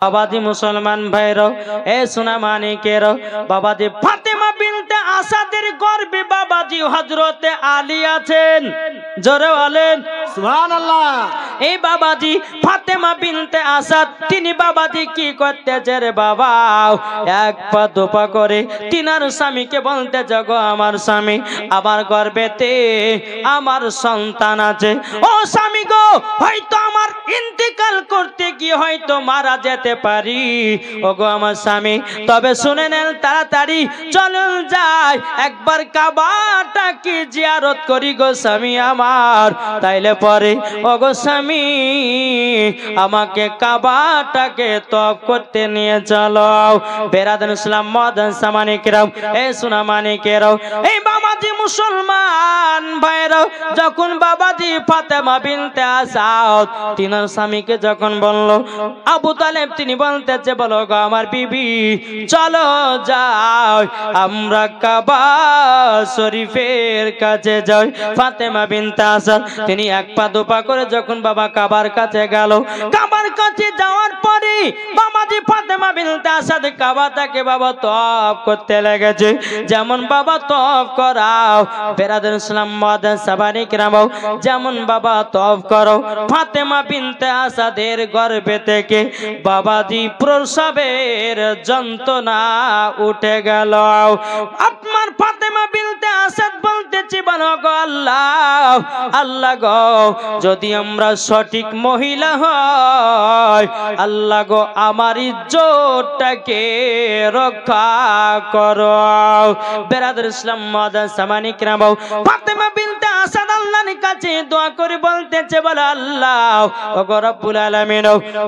বাবাজি মুসলমান ভাইরাও, এ সোনা মানিকেরাও, বাবাজি ফাতেমা বিনতে আসাদের গর্ভে বাবাজি হযরতে আলী আছেন। জোরে বলেন সুবহানাল্লাহ। এই বাবাজি ফাতেমা বিনতে আসাদ তিনি বাবাজি কি করতেছে রে বাবা, এক পা দুপা করে তিনার স্বামীকে বলতে যাগো আমার স্বামী, আমার গর্ভেতে আমার সন্তান আছে। ও স্বামী গো, হয়তো আমার ইন্তেকাল করতে গিয়ে হয়তো মারা যেতে পারি। ও গো আমার স্বামী, তবে শুনে নেন তাড়াতাড়ি চলুন যাই একবার কাবাটাকে জিয়ারত করি গো স্বামী আমার। তাইলে পরে ও গো স্বামী আমাকে কাবাটাকে তওয়াফ করতে নিয়ে চলো। বেরাদান ইসলাম মাদান সামানিকেরাও, এ সোনা মানিকেরাও, এই বাবাজি মুসলমান ভাইরাও, যখন বাবাজি ফাতেমা বিনতে আসাদ তিনার স্বামীকে যখন বলল, আবু তালেব তিনি বলতেছে বলো গো আমার বিবি চলো যাও আমরা কাবা শরীফের কাছে যাই। ফাতেমা বিনতে আসাদ তিনি এক পা দুপা করে যখন বাবা কাবার কাছে গেল, কাবার কাছে যাওয়ার পরে বাবাজি ফাতেমা বিনতে আসাদ কাবাটাকে বাবা তওয়াফ করতে লেগেছে। যেমন বাবা তওয়াফ করাও বেরাদান ইসলাম মাদান সাবানিকরামও, যেমন বাবা তওয়াফ করো ফাতেমা বিনতে আসাদের গর্ভে থেকে বাবাজি প্রসবের যন্ত্রণা উঠে গেল। আপনার ফাতেমা বিনতে আসাদ বলতেছে বলো গো আল্লাহ, আল্লাহ গো যদি আমরা সঠিক মহিলা হয় আল্লাহ গো আমার ইজ্জতটাকে রক্ষা করো। বেরাদার ইসলাম মাদান সামানিকরামও, ফাতেমা বিনতে আসাদ আল্লাহর কাছে দোয়া করে বলতেছে বলে আল্লাহ ও গো রব্বুল আলামিন,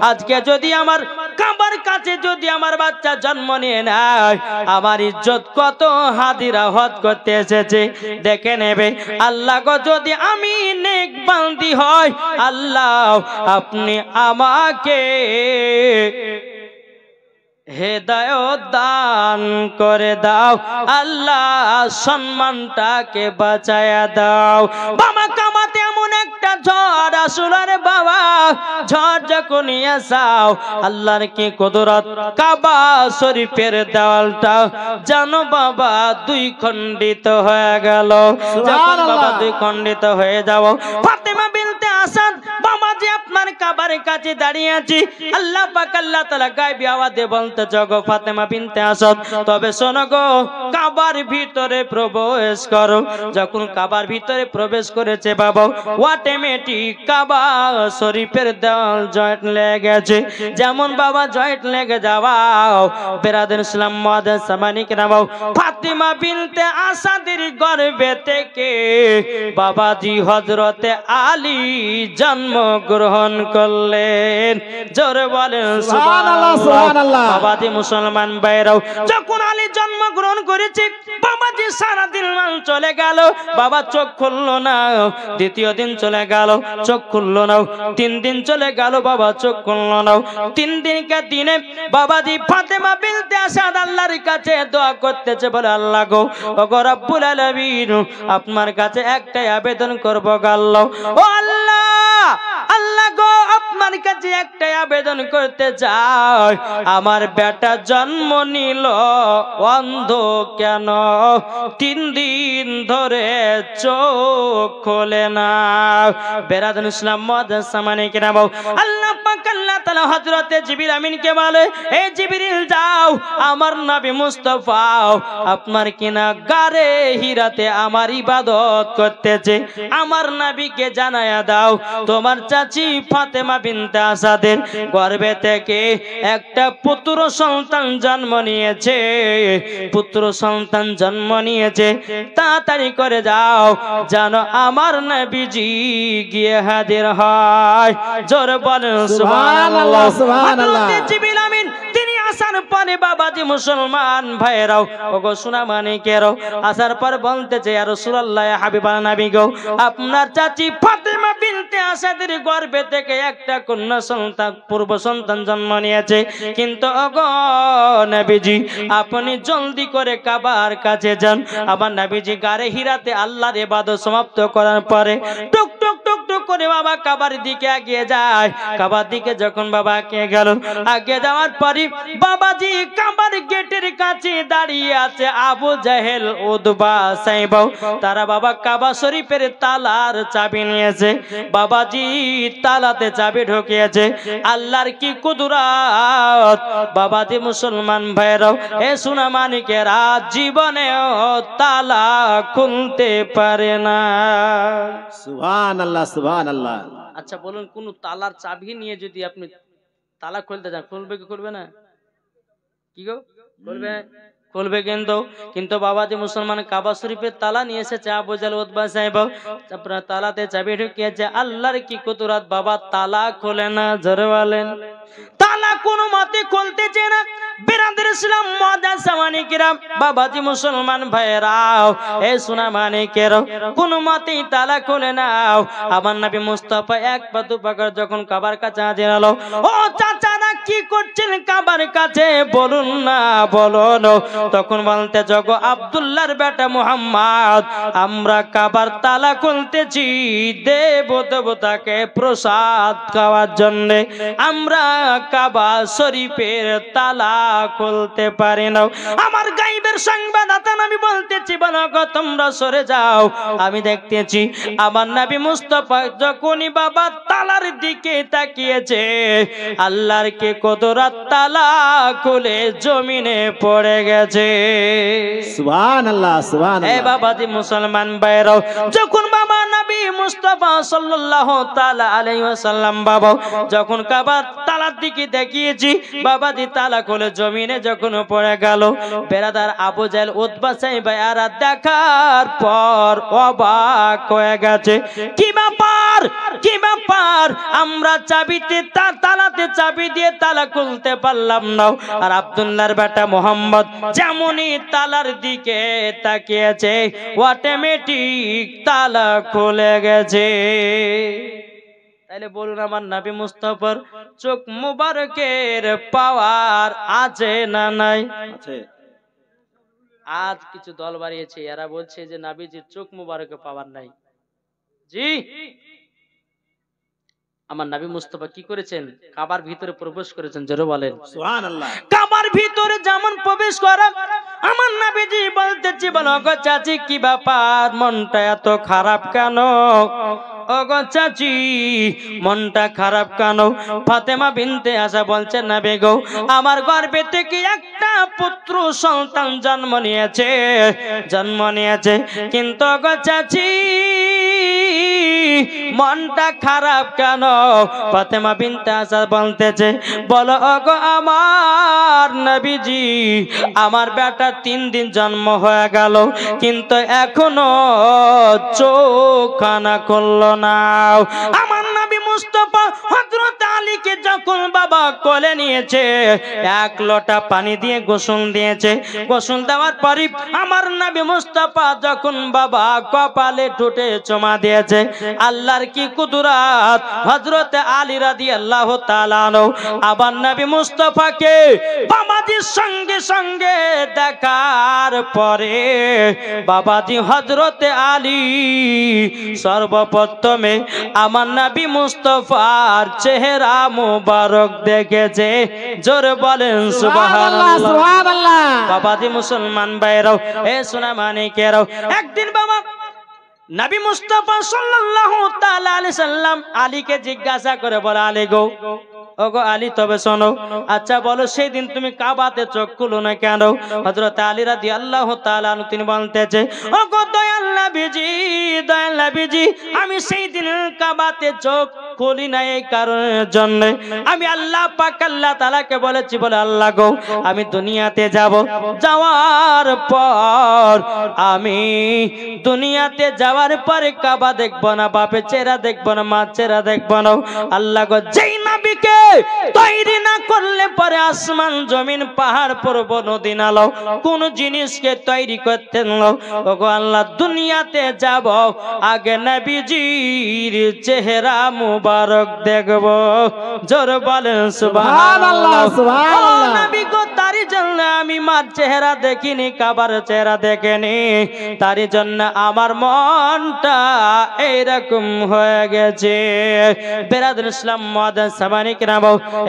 আজকে যদি আমার কাবার কাছে যদি আমার বাচ্চা জন্ম নিয়ে নেয় আমার ইজ্জত কত হাদিরা হজ করতে এসেছে দেখে নেবে। আল্লাহ গো যদি আমি নেক বান্দি হয় আল্লাহ আপনি আমাকে হেদায়েত দান করে দাও, আল্লাহ সম্মানটাকে বাঁচায়া দাও। বাবা কামাতে এমন একটা ঝড় আসলো রে বাবা, ঝড় যখন এসাও আল্লাহর কি কুদরত, কাবা শরীফের দেওয়ালটা জানো বাবা দুই খণ্ডিত হয়ে গেল। যখন বাবা দুই খণ্ডিত হয়ে যাও ফাতেমা বিনতে আসাদ বাবাজি আপনার কাবার কাছে দাঁড়িয়ে আছি, আল্লাহ পাক আল্লাহ তাআলা গায়বী আওয়াজে বলতে জগো ফাতেমা বিনতে আসাদ তবে শোনো গো কাবার ভিতরে প্রবেশ করো। যখন কাবার ভিতরে প্রবেশ করেছে বাবা অটোমেটিক কাবা শরীফের দেওয়াল জয়েন্ট লেগেছে। যেমন বাবা জয়েন্ট লেগে যাওয়াও বেরাদান ইসলাম মাদান সামানিকরামও, ফাতেমা বিনতে আসাদের গর্ভে থেকে বাবাজি হযরতে আলী জন্মগ্রহণ করলেন। জোরে বলেন সুবহানাল্লাহ সুবহানাল্লাহ। বাবাজি মুসলমান ভাইরাও, যখন আলী জন্মগ্রহণ করেছে বাবাজি সারা দিন চলে গেল, বাবা চোখ খুললো না। দ্বিতীয় দিন চলে গেল, চোখ খুললো না। 3 দিন চলে গেল, বাবা চোখ খুললো না। 3 দিনকার দিনে বাবাজি ফাতেমা বিনতে আসাদ আল্লাহর কাছে দোয়া করতেছে বলে আল্লাহ গো ও গো রব্বুল আলামিন আপনার কাছে একটাই আবেদন করব গো আল্লাহ, ও আল্লাহ আল্লাহ গো আপনার কাছে একটাই আবেদন করতে চাই, আমার বেটা জন্ম নিল অন্ধ কেন 3 দিন ধরে চোখ খোলে না। বেরাদান ইসলাম মাদান সামানিকরামও, আল্লাহ পাক আল্লাহ তাআলা হযরতে জিবরিল আমিনকে বলে এই জিবরিল যাও আমার নবী মুস্তাফা আপনার কিনা গারে হিরাতে আমার ইবাদত করতেছে, আমার নবীকে জানায়া দাও তোমার চাচি ফাতেমা বিনতে আসাদের গর্ভে থেকে একটা পুত্র সন্তান জন্ম নিয়েছে, পুত্র সন্তান জন্ম নিয়েছে, তাড়াতাড়ি করে যাও জানো আমার নবীজি গিয়ে হাজির হয়। জোরে বলেন সুবহানাল্লাহ সুবহানাল্লাহ। জিবরিল আমিন তিনি আসার পরে বাবাজি মুসলমান ভাইরাও ওগো সোনা মানিকেরাও আসার পর বলতেছে ইয়া রাসূলুল্লাহ ইয়া হাবিবান নবী গো আপনার চাচি ফাতেমা বিনতে আসাদের গর্ভে থেকে একটা কন্যা সন্তান পূর্ব সন্তান জন্ম নিয়েছে, কিন্তু ওগো নবীজি আপনি জলদি করে কাবার কাছে যান। আমার নবীজি গারে হিরাতে আল্লাহর ইবাদত সমাপ্ত করার পরে টুক টুক টুক টুক করে বাবা কাবার দিকে এগিয়ে যায়। কাবার দিকে যখন বাবা এগিয়ে গেল, আগে যাওয়ার পরে বাবাজি কাবার গেটের কাছে দাঁড়িয়ে আছে আবু জাহেল, উতবা, সাইবা। তারা বাবা কাবা শরীফের তালার চাবি নিয়েছে। বাবাজি তালাতে চাবি ঢুকিয়েছে। আল্লাহর কি কুদরত বাবাজি মুসলমান ভাইরাও, এ সোনা মানিকেরা জীবনেও তালা খুলতে পারে না। সুবহানাল্লাহ, সুবহানাল্লাহ। আচ্ছা বলুন, কোন তালার চাবি নিয়ে যদি আপনি তালা খুলতে যান, খুলবে কি খুলবে না? কি গো, খুলবে? খুলবে কিন্তু বাবাজি মুসলমান কাবা শরীফের তালা নিয়ে এসেছে আবু জাহেল, উতবা, সাইবা। আপনারা তালাতে চাবি ঢুকিয়েছে। আল্লাহর কি কুদরত বাবা, তালা খোলে না। জোরে বলেন। তালা কোনো মতে খুলতে চায় না। বিরাদর ইসলাম মুআজ্জাজ মানিকেরা, বাবাজি মুসলমান ভাইরাও, এ সোনা মানিকেরাও, কোনো মতেই তালা খুলে নাও। আমার নবী মুস্তাফা এক পা দু পা করে যখন কাবার কাছে হাজির হলো, ও চাচারা কি করছেন কাবার কাছে বলুন না, বলুন। তখন বলতে জগো আব্দুল্লাহর বেটা মুহাম্মদ, আমরা কাবার তালা খুলতেছি দেব দেবতাকে প্রসাদ খাওয়ার জন্য। আমরা কাবা শরীফের তালা খুলতে পারি না। আমার গায়েবের সংবাদদাতা নবী বলতেছি, বলো গো তোমরা সরে যাও। আমি দেখতেছি আমার নবী মুস্তাফা যখনই বাবা তালার দিকে তাকিয়েছে, আল্লাহর কে কুদরত, তালা খুলে জমিনে পড়ে গেছে। সুবহানাল্লাহ, সুবহানাল্লাহ। এ বাবাজি মুসলমান ভাইরাও, যখন বাবা নবী মুস্তাফা সাল্লাল্লাহু তাআলা আলাইহি ওয়াসাল্লাম বাবা যখন কাবার তালার দিকে দেখিয়েছি, বাবাজি তালা খুলে জমিনে যখন পড়ে গেল, বেরাদার আবু জাহেল, উতবা, সাইবা এরা দেখার পর অবাক হয়ে গেছে। কি ব্যাপার, কি ব্যাপার, আমরা চাবিতে তালাতে চাবি দিয়ে তালা খুলতে পারলাম না, আর আব্দুল্লাহর বেটা মুহাম্মদ যেমনই তালার দিকে তাকিয়েছে অটোমেটিক তালা খুলে গেছে। তাইলে বলুন, আমার নবী মুস্তাফার চোখ মুবারকের পাওয়ার আছে না নাই? আছে। আজ কিছু দল বাড়িয়েছে, এরা বলছে যে নবীজির চোখ মুবারকের পাওয়ার নাই। জি, আমার নবী মুস্তাফা কি করেছেন? কাবার ভিতরে প্রবেশ করেছেন। জোরে বলেন সুবহানাল্লাহ। কাবার ভিতরে যেমন প্রবেশ করা, আমার নবীজি বলতেছি, বলো গো চাচি কি ব্যাপার, মনটা এত খারাপ কেন? ও গো চাচি মনটা খারাপ কেন? ফাতেমা বিনতে আশা বলছে, নবী গো আমার গর্ভে থেকে একটা পুত্র সন্তান জন্ম নিয়েছে, কিন্তু গো চাচি মনটা খারাপ কেন? ফাতেমা বিনতে আশা বলতেছে, বলো গো আমার নবীজি, আমার বেটা 3 দিন জন্ম হয়ে গেল, কিন্তু এখনো চোখানা খুললো না। আমার নবী মুস্তাফা হযরত আলীকে যখন বাবা কোলে নিয়েছে, 1 লোটা পানি দিয়ে গোসল দিয়েছে। গোসল দেওয়ার পরে আমার নবী মুস্তাফা যখন বাবা কপালে ঠোঁটে চুমা দিয়েছে, আল্লাহর কি কুদরত, হযরত আলী রাদিয়াল্লাহু তাআলা আনহু আবার নবী মুস্তাফাকে বাবাজির সঙ্গে সঙ্গে দেখার পরে বাবাজি হযরত আলী সর্বপ্রথমে আমার নবী মুস্তাফার চেহারা মুবারক দেখেছে। জোরে বলেন সুবহানাল্লাহ, সুবহানাল্লাহ। বাবাজি মুসলমান ভাইরাও, এ সোনা মানিকেরাও, একদিন বাবা নবী মুস্তাফা সাল্লাল্লাহু তাআলা আলাইহি সাল্লাম আলীকে জিজ্ঞাসা করে বলে, আলী গো, ওগো আলী তবে শোনো, আচ্ছা বলো সেই দিন তুমি কাবাতে চোখ খুলো না কেন? হযরত আলী রাদিয়াল্লাহু তাআলা আনহু তিনি বলতেছে, ওগো দয়াল নবীজি, আমি সেই দিন কাবাতে চোখ খুলি না এই কারণের জন্য, আমি আল্লাহ পাক আল্লাহ তাআলাকে বলেছি, বলে আল্লাহ গো আমি দুনিয়াতে যাব, যাওয়ার পর আমি দুনিয়াতে যাওয়ার পরে কাবা দেখবো না, বাপের চেহারা দেখবো না, মার চেহারা দেখবো না। আল্লাহ গো যেই নবীকে তৈরি না করলে পরে আসমান জমিন পাহাড় পর্বত নদী নালা কোন জিনিসকে তৈরি করতেন না, ওগো আল্লাহ দুনিয়াতে যাব, আগে নবীজির চেহারা মুবারক দেখব। জোরে বলেন সুবহানাল্লাহ, সুবহানাল্লাহ। নবী গো তারই জন্য আমি মার চেহারা দেখিনি, কাবার চেহারা দেখিনি, তারই জন্য আমার মনটা এইরকম হয়ে গেছে। বেরাদুল ইসলাম মুআজ্জাজ সামানি কেরাম,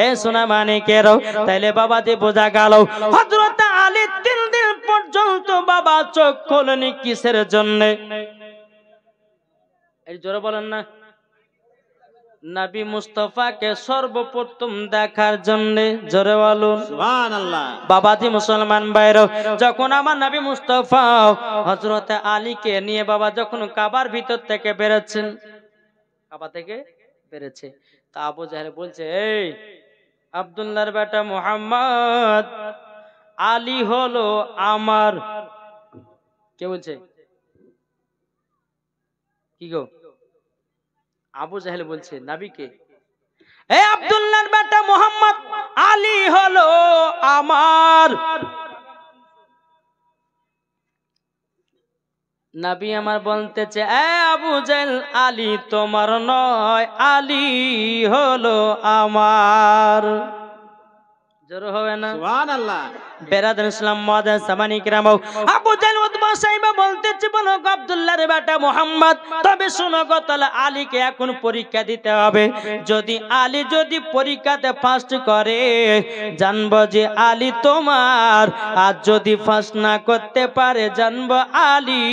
এ সোনা মানিকেরও, তাইলে বাবাজি বোঝা গেল হযরত আলী 3 দিন পর্যন্ত বাবা চোখ খোলেনি কিসের জন্য? এই জোরে বলেন না, নবী মুস্তাফাকে সর্বপ্রথম দেখার জন্য। জোরে বলুন সুবহানাল্লাহ। বাবাজি মুসলমান ভাইরা, যখন আমার নবী মুস্তাফা হযরত আলীকে নিয়ে বাবা যখন কাবার ভিতর থেকে বেরোচ্ছেন, কাবা থেকে বেরোচ্ছে, তা আবু জাহেল বলছে, এই আব্দুল্লাহর বেটা মুহাম্মদ, আলী হলো আমার। কে বলছে? কি গো? আবু জাহেল বলছে নবীকে, এই আব্দুল্লাহর বেটা মুহাম্মদ, আলী হলো আমার। নবী আমার বলতেছে, এ আবু জাহেল, আলী তোমার নয়, আলী হলো আমার। জোর হবে না? সুবহানাল্লাহ। বেরাদুল ইসলাম মুআজ্জাজ সামানি কেরাম, আবু জাহেল উতবা সাইবা বলতেছে, বলো আব্দুল্লাহর বেটা মুহাম্মদ, তবে শোনো গো, তাহলে আলীকে এখন পরীক্ষা দিতে হবে। যদি আলী যদি পরীক্ষাতে ফার্স্ট করে, জানবো যে আলী তোমার, আর যদি ফার্স্ট না করতে পারে, জানবো আলী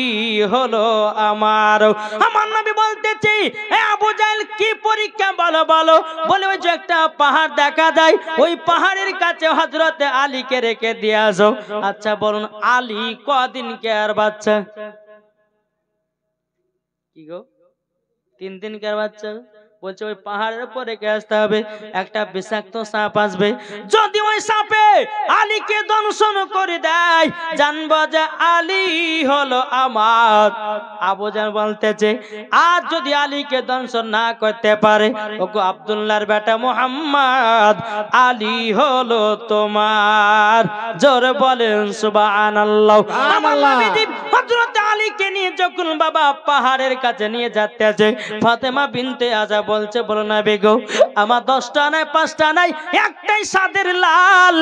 হলো আমার। আমার নবী বলতেছে, এ আবু জাহেল, কি পরীক্ষা বলো বলো? বলে, ওই যে একটা পাহাড় দেখা যায়, ওই পাহাড়ের কাছে হযরত আলীকে রেখে দিয়ে আসো। আচ্ছা বলুন, আলী কদিন কে আর বাচ্চা? কি গো? 3 দিন কে আর বাচ্চা? বলছে ওই পাহাড়ের উপর রেখে আসতে হবে, একটা বিষাক্ত সাপ আসবে, যদি ওই সাপে আলীকে দংশন করে দেয়, জানবো যে আলী হলো আমার। আবু জাহেল বলতেছে, আর যদি আলীকে দংশন না করতে পারে, ওগো আব্দুল্লাহর বেটা মুহাম্মদ, আলী হলো তোমার। জোরে বলেন সুবহানাল্লাহ। আমার নবীজি হযরত আলীকে নিয়ে যখন বাবা পাহাড়ের কাছে নিয়ে যাচ্ছে, ফাতেমা বিনতে আজা বলছে, বলো নবী গো, আমার 10টা নাই 5টা নাই, একটাই সাদের লাল,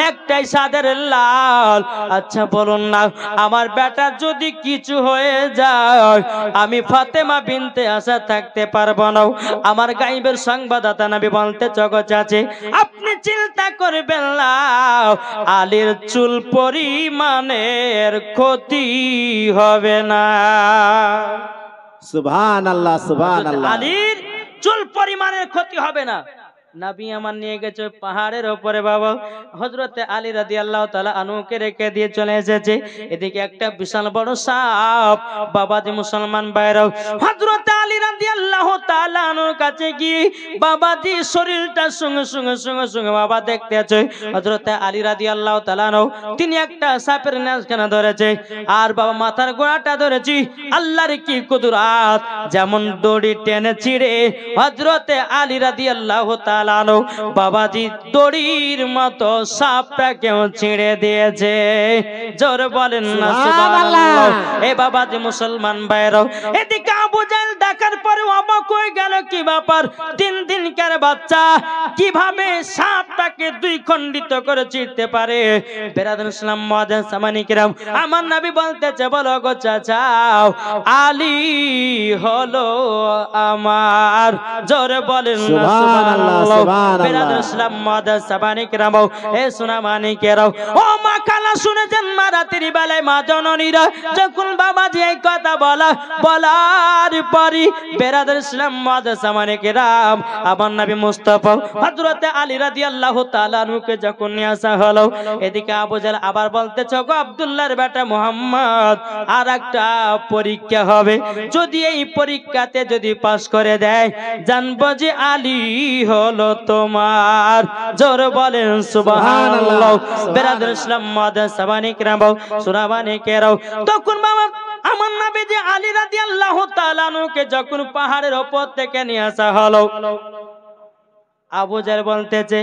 একটাই সাদের লাল। আচ্ছা বলুন না, আমার বেটা যদি কিছু হয়ে যায়, আমি ফাতেমা বিনতে আজা থাকতে পারবো না। আমার গায়েবের সংবাদদাতা নবী বলতে, জগৎ আছে, আপনি চিন্তা করবেন না, আলীর চুল পরিমাণের ক্ষতি হবে না। সুবহানাল্লাহ, সুবহানাল্লাহ। আলীর চুল পরিমাণের ক্ষতি হবে না। নবী আমার নিয়ে গেছে পাহাড়ের উপরে বাবা, হযরত আলী রাদিয়াল্লাহু তাআলা আনহুকে রেখে দিয়ে চলে এসেছে। এদিকে একটা বিশাল বড় সাপ। বাবাজি মুসলমান ভাইরা, হযরত আলী রাদিয়াল্লাহু তাআলা আনহুর কাছে গিয়ে বাবাজি শরীরটা সঙ্গে সঙ্গে সঙ্গে সঙ্গে বাবা দেখতে আছে, হযরত আলী রাদিয়াল্লাহু তাআলা আনহু তিনি একটা সাপের নেজখানা ধরেছে, আর বাবা মাথার গোড়াটা ধরেছি। আল্লাহর কি কুদরত, যেমন দড়ি টেনে ছিঁড়ে হযরত আলী রাদিয়াল্লাহু তাআলা বাবাজি দড়ির মতো সাপটাকেও ছিঁড়ে দিয়েছে। জোরে বলেন না সুবহানাল্লাহ। এ বাবাজি মুসলমান ভাইরা, এদিকে আবু জাহেল দেখার পরে অবাক হয়ে গেল, কি ব্যাপার, 3 দিনকার বাচ্চা কিভাবে সাপটাকে 2 খণ্ডিত করে ছিঁড়তে পারে? বেরাদুল ইসলাম মুআজ্জাজ সামানি কেরাম, আমার নবী বলতেছে, বলো গো চাচা, আলী হলো আমার। জোরে বলেন না সুবহানাল্লাহ। বেরাদুল ইসলাম মুআজ্জাজ সামানি কেরাম, এ সোনা মানিকেরাও, ও মা খালা শুনেছেন, মা রাতের বেলায় মা জননীরা যখন বাবাজি এই কথা বলার পরই বেরাদুল ইসলাম মুআজ্জাজ সামানি কেরাম, আমার নবী মুস্তাফা হযরত আলী রাদিয়াল্লাহু তাআলা আনহুকে যখন নিয়ে আসা হলো, এদিকে আবু জাহেল আবার বলতেছে, গো আব্দুল্লাহর বেটা মুহাম্মদ, আর একটা পরীক্ষা হবে, যদি এই পরীক্ষাতে যদি পাস করে দেয়, জানবো যে আলী হলো তোমার। জোরে বলেন সুবহানাল্লাহ। বেরাদুল ইসলাম মুআজ্জাজ সামানি কেরাম, সোনা মানিকেরাও, তখন বাবা আমার নবী যে আলী রাদিয়াল্লাহু তাআলা আনহুকে যখন পাহাড়ের উপর থেকে নিয়ে আসা হলো, আবু জাহেল বলতেছে,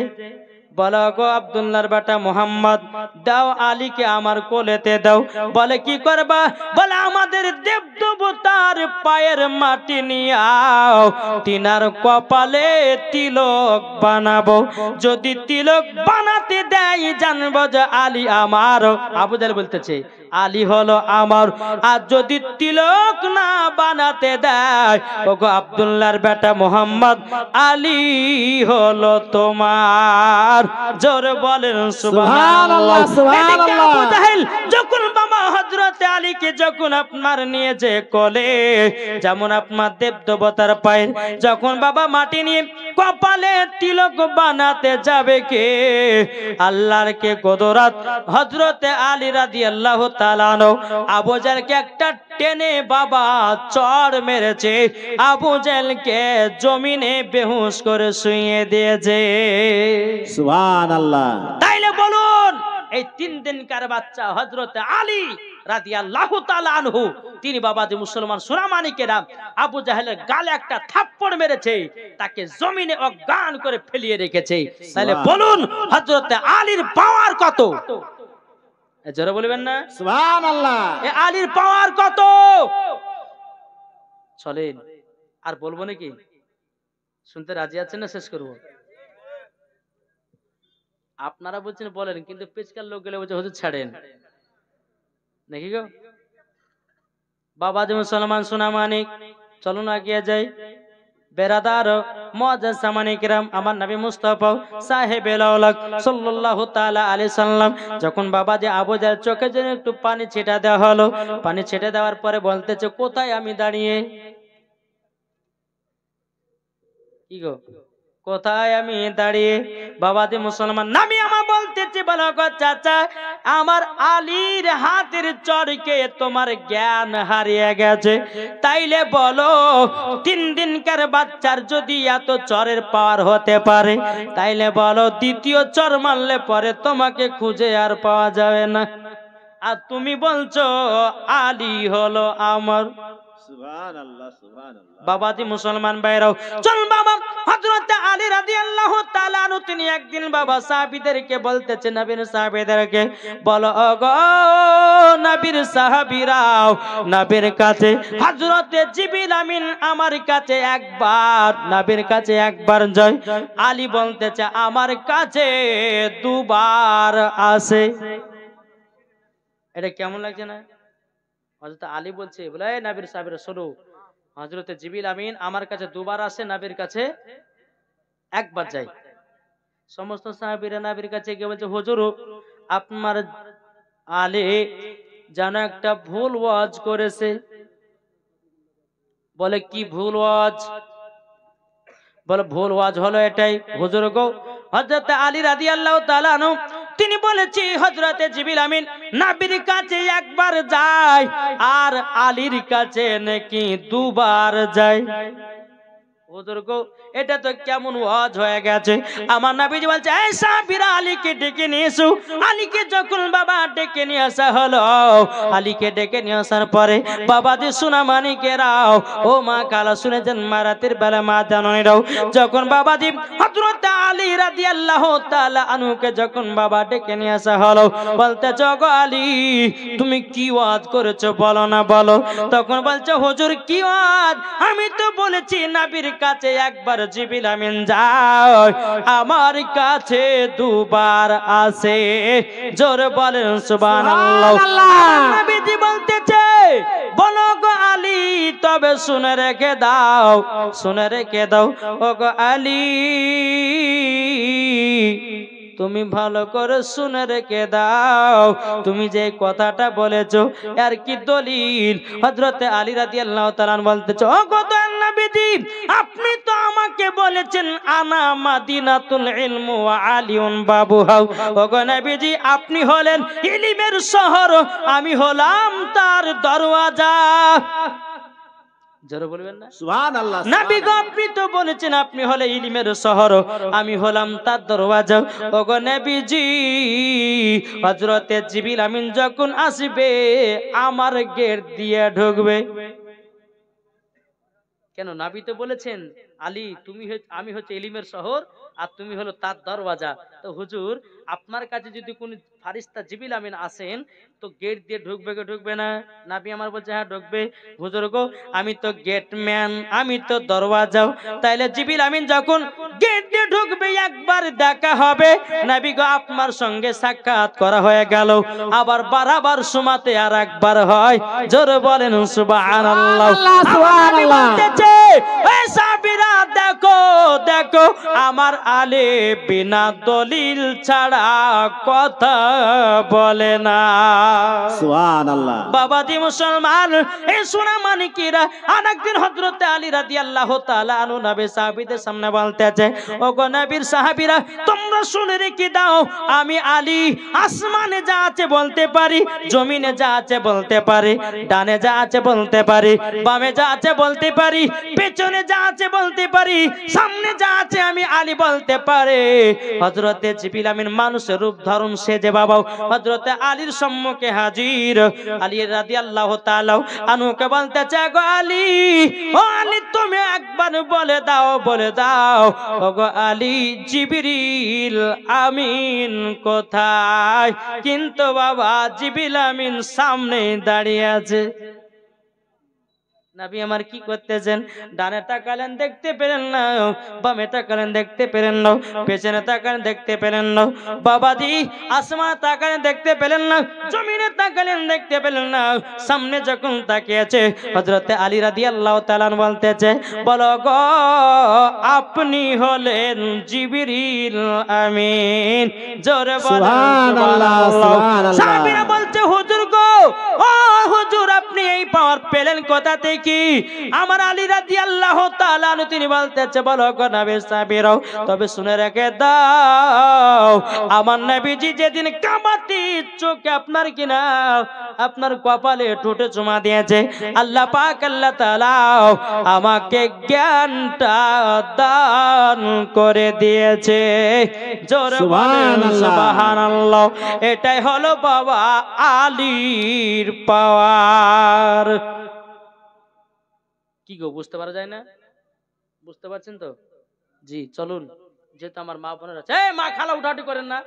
বলো গো আব্দুল্লাহর বেটা মোহাম্মদ, দাও আলীকে আমার কোলেতে দাও। বলে কি করবা? বলে আমাদের দেবদেবতার পায়ের মাটি নিয়ে আও, তিনার কপালে তিলক বানাবো। যদি তিলক বানাতে দেয় জানবো যে আলী আমার। আবু জাহেল বলতেছে আলী হলো আমার। আর যদি তিলক না বানাতে দেয়, ওগো আব্দুল্লাহর বেটা মোহাম্মদ, আলী হলো তোমার। জোরে বলেন সুবহানাল্লাহ। এদিকে আবু জাহেল যখন বাবা হযরত আলীকে যখন আপনার নিয়েছে কোলে, যেমন আপনার দেবদেবতার পায়ের যখন বাবা মাটি নিয়ে কপালে তিলক বানাতে যাবে কে? আল্লাহর কে কুদরত। হযরত আলী রাদিয়াল্লাহু তাআলা আনহু আবু জাহেলকে একটা টেনে বাবা চড় মেরেছে, আবু জাহেলকে জমিনে বেহুশ করে শুইয়ে দিয়েছে। সুবহানাল্লাহ। তাইলে বলুন এই 3 দিনকার বাচ্চা হযরত আলী রাদিয়াল্লাহু তাআলা আনহু, তিনি বাবা যে মুসলমান সোনামানিকেরা আবু জাহেলের গালে একটা থাপ্পড় মেরেছে, তাকে জমিনে অজ্ঞান করে ফেলিয়ে রেখেছে। তাহলে বলুন হযরত আলীর পাওয়ার কত? জোরে বলবেন না সুবহানাল্লাহ। এ আলীর পাওয়ার কত? চলেন আর বলবো নাকি? শুনতে রাজি আছেন না শেষ করব? আপনারা বলছেন বলেন, কিন্তু পেছকার লোক গেলে বলছে হুজুর ছাড়েন নাকি গো? বাবা যে মুসলমান সোনামানিক, চলুন আগিয়ে যাই। বেরাদার মুআজ্জাজ সামানিক কিরাম, আমার নবী মুস্তাফা সাহেবেল আওলাদ সাল্লাল্লাহু তাআলা আলাইহি সাল্লাম যখন বাবা যে আবু জাহেল চোখে যেন একটু পানি ছিটা দেওয়া হলো, পানি ছিটা দেওয়ার পরে বলতেছে কোথায় আমি দাঁড়িয়ে? কি গো কোথায় আমি দাঁড়িয়ে? বাবাজি মুসলমান নামি আমার বলতেছে, বলো গো চাচা, আমার আলীর হাতের চরকে তোমার জ্ঞান হারিয়ে গেছে। তাইলে বলো 3 দিনকার বাচ্চার যদি এত চরের পাওয়ার হতে পারে, তাইলে বলো দ্বিতীয় চর মারলে পরে তোমাকে খুঁজে আর পাওয়া যাবে না। আর তুমি বলছো আলী হলো আমার। সুবহানাল্লাহ সুবহানাল্লাহ। বাবাজি মুসলমান ভাইরাও, চল বাবা হযরত আলী রাদিয়াল্লাহু তাআলা আনহু তিনি একদিন বাবা সাহাবীদেরকে বলতেছে, নবীর সাহাবীদেরকে বলো ওগো নবীর সাহাবীরাও, নবীর কাছে হযরত জিবরিল আমিন আমার কাছে একবার, নবীর কাছে একবার যায়। আলী বলতেছে আমার কাছে 2 বার আসে। এটা কেমন লাগছে না? হযরত আলী বলছে, বলে এই নবীর সাহাবীরা শোনো, হযরত জিবরিল আমিন আমার কাছে 2 বার আসে, নবীর কাছে একবার যায়। সমস্ত সাহাবীরা নবীর কাছে গিয়ে বলছে হুজুর আপনার আলী যেন একটা ভুল ওয়াজ করেছে। বলে কি ভুল ওয়াজ? বলে ভুল ওয়াজ হলো এটাই হুজুর গো, হযরত আলী রাদিয়াল্লাহু তাআলা আনহু তিনি বলেছি হযরত জিবরিল আমিন নবীর কাছে একবার যায় আর আলীর কাছে নাকি 2 বার যায়। হুজুর গো এটা তো কেমন ওয়াজ হয়ে গেছে। আমার নবীজি বলছে এই সাহাবীরা আলীকে ডেকে নিয়ে এসো। আলীকে যখন বাবা ডেকে নিয়ে আসা হলো, আলীকে ডেকে নিয়ে আসার পরে বাবাজি সোনামানিকেরাও, ও মা কালা শুনেছেন মা রাতের বেলা মা জাননীরাও, যখন বাবাজি হযরত আলী রাদিয়াল্লাহু তাআলা আনহুকে যখন বাবা ডেকে নিয়ে আসা হলো, বলতে গো আলী তুমি কি ওয়াজ করেছো বলো না বলো। তখন বলছে হুজুর কি ওয়াজ? আমি তো বলেছি নবীর কাছে একবার জিবরিল আমিন যায়, আমার কাছে 2 বার আসে। জোরে বলেন সুবহানাল্লাহ। নবীজি বলতেছে বলো গো আলী তবে শুনে রেখে দাও, শুনে রেখে দাও ও গো আলী, তুমি ভালো করে শুনে রেখে দাও, তুমি যে কথাটা বলেছো এর কি দলিল? হযরত আলী রাদিয়াল্লাহু তাআলা বলতেছে ও গো নবীজি আপনি তো আমাকে বলেছেন আনা মাদিনাতুল ইলম ওয়া আলিউন বাবুহা। ও গো নবীজি আপনি হলেন ইলমের শহর, আমি হলাম তার দরওয়াজা। জোরে বলবেন না সুবহানাল্লাহ। নবী গো আপনি তো বলেছেন আপনি হলে ইলমের শহর, আমি হলাম তার দরওয়াজা। ওগো নবীজি হযরত জিবরিল আমিন যখন আসবে আমার গেট দিয়ে ঢুকবে। কেন নবী তো বলেছেন আলী তুমি আমি হচ্ছে ইলিমের শহর আর তুমি হলো তার দরওয়াজা। তো হুজুর আপনার কাছে যদি কোন ফারিস্তা জিবরিল আমিন আসেন তো গেট দিয়ে ঢুকবে কি ঢুকবে না? নবী আমার বলছে হ্যাঁ ঢুকবে। হুজুর গো আমি তো গেটম্যান, আমি তো দরওয়াজাও, তাইলে জিবরিল আমিন যখন গেট দিয়ে ঢুকবে একবার দেখা হবে, নবী গো আপনার সঙ্গে সাক্ষাৎ করা হয়ে গেল, আবার বারবার সুমাতে আর একবার হয়। জোরে বলেন সুবহানাল্লাহ। সুবহানাল্লাহ। এই সাহাবীরা দেখো দেখো আমার আলী বিনা দলিল ছাড়া কথা বলে না। সুবহানাল্লাহ। বাবাজি মুসলমান এই সোনা মানিকিরা আরেকদিন হযরত আলী রাদিয়াল্লাহু তাআলা আনহু নবী সাহাবীদের সামনে বলতেছে, ওগো নবীর সাহাবীরা তোমরা শুনে রেখে দাও, আমি আলী আসমানে যা আছে বলতে পারি, জমিনে যা আছে বলতে পারি, ডানে যা আছে বলতে পারি, বামে যা আছে বলতে পারি, পেছনে যা আছে বলতে পারি, সামনে যা আছে আমি আলী বলতে পারি। হযরতে জিবরিল আমিন মানুষের রূপ ধারণ সেজে বাবা হযরতে আলীর সম্মুখে হাজির। আলী রাদিয়াল্লাহু তাআলা আনহুকে বলতেছে, গো আলী, ও আলী তুমি একবার বলে দাও বলে দাও, ও গো আলী জিবরিল আমিন কোথায়? কিন্তু বাবা জিবরিল আমিন সামনে দাঁড়িয়ে আছে। নবী আমার কি করতেছেন? ডানে তাকালেন দেখতে পেলেন না, বামে তাকালেন দেখতে পেলেন না, পেছনে তাকালেন দেখতে পেলেন না, বাবাজি আসমানে তাকালেন দেখতে পেলেন না, জমিনে তাকালেন দেখতে পেলেন না, সামনে যখন তাকিয়েছে হযরতে আলী রাদিয়াল্লাহু তাআলা বলতেছে, বলো গো আপনি হলেন জিবরিল আমিন। জোরে বলেন সুবহানাল্লাহ, সুবহানাল্লাহ। সাহাবীরা বলছে, হুজুর গো, ও হুজুর আপনি এই পাওয়ার পেলেন কোথা থেকে? আমার আলী রাদিয়াল্লাহু তাআলা আনহু তিনি বলতেছে, বলো গো নবীর সাহাবীরা তবে শুনে রেখে দাও, আমার নবীজি যেদিন কামাতি চোখে আপনার কিনা আপনার কপালে ঠোঁটে চুমা দিয়েছে, আল্লাহ পাক আল্লাহ তাআলা আমাকে জ্ঞানটা দান করে দিয়েছে। জোরে বলেন সুবহানাল্লাহ। এটাই হলো বাবা আলীর পাওয়ার। কি গো বুঝতে পারা যায় না? বুঝতে পারছেন তো? জি চলুন, যেহেতু আমার মা বোনেরা আছে, এই মা খালা উঠাউঠি করেন না,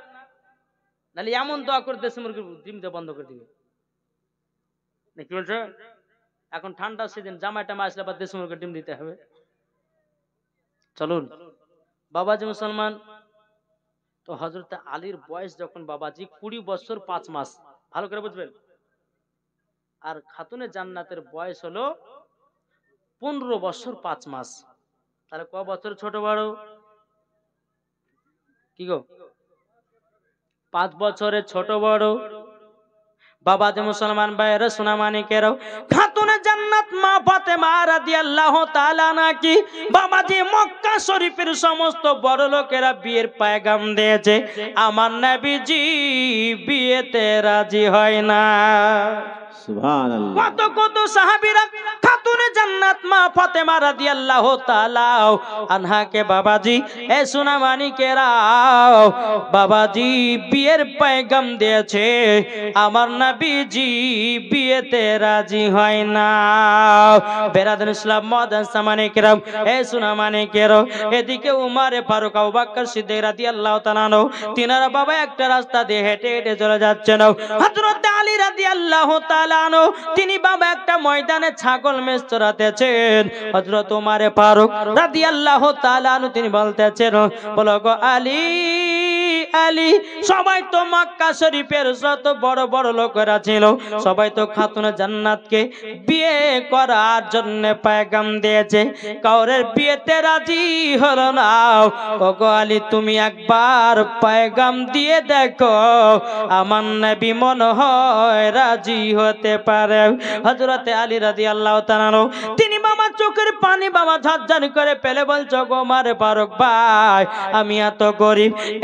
নাহলে এমন দোয়া করে দেশে মুরগি ডিম দিয়ে বন্ধ করে দিবে। কি বলছো? এখন ঠান্ডা সিজন, জামাই টামা আসলে আবার দেশে মুরগি ডিম দিতে হবে। চলুন বাবাজি মুসলমান, তো হযরত আলীর বয়স যখন বাবাজি 20 বছর 5 মাস, ভালো করে বুঝবেন, আর খাতুনে জান্নাতের বয়স হলো 15 বছর 5 মাস। তাহলে ক বছর ছোট বড়? কি গো 5 বছরের ছোট বড়। বাবাজি মুসলমান ভাইয়েরা সোনা মানিকেরাও, খাতুনে জান্নাত মা ফাতেমা রাদিয়াল্লাহু তাআলা নাকি বাবাজি মক্কা শরীফের সমস্ত বড় লোকেরা বিয়ের পয়গাম দিয়েছে, আমার নবীজি বিয়েতে রাজি হয় না। সুবহানাল্লাহ। কত কত সাহাবীরা খাতুনে জান্নাত মা ফাতেমা রাদিয়াল্লাহু তাআলা আনহাকে বাবাজি এ সোনা মানিকেরাও বাবাজি বিয়ের পয়গাম দিয়েছে, আমার নবীজি বিয়েতে রাজি হয় না। বেরাদুল ইসলাম মাদান সামানিকেরাম এ সোনা মানিকেরাও, এদিকে উমর ফারুক আবু বকর সিদ্দিক রাদিয়াল্লাহু তাআলা তিনারা বাবা একটা রাস্তা দিয়ে হেঁটে হেঁটে চলে যাচ্ছেন। হযরত আলী রাদিয়াল্লাহু তাআলা তিনি বাবা একটা ময়দানে ছাগল মেষ চরাতেছেন। হযরত উমর ফারুক রাদিয়াল্লাহু তাআলা তিনি বলতেছেন, বলো গো আলী আলী, সবাই তো মক্কা শরীফের যত বড় বড় লোকেরা ছিল সবাই তো খাতুনে জান্নাতকে বিয়ে করার জন্য পয়গাম দিয়েছে, কাউরের বিয়েতে রাজি হলো না। ওগো আলী তুমি একবার পয়গাম দিয়ে দেখো, আমার নবী মনে হয় রাজি হতে পারে। হযরতে আলী রাদিয়াল্লাহু তাআলা তিনি বাবা চোখের পানি বাবা ঝরঝর করে ফেলে বলছো, গো উমর ফারুক ভাই, আমি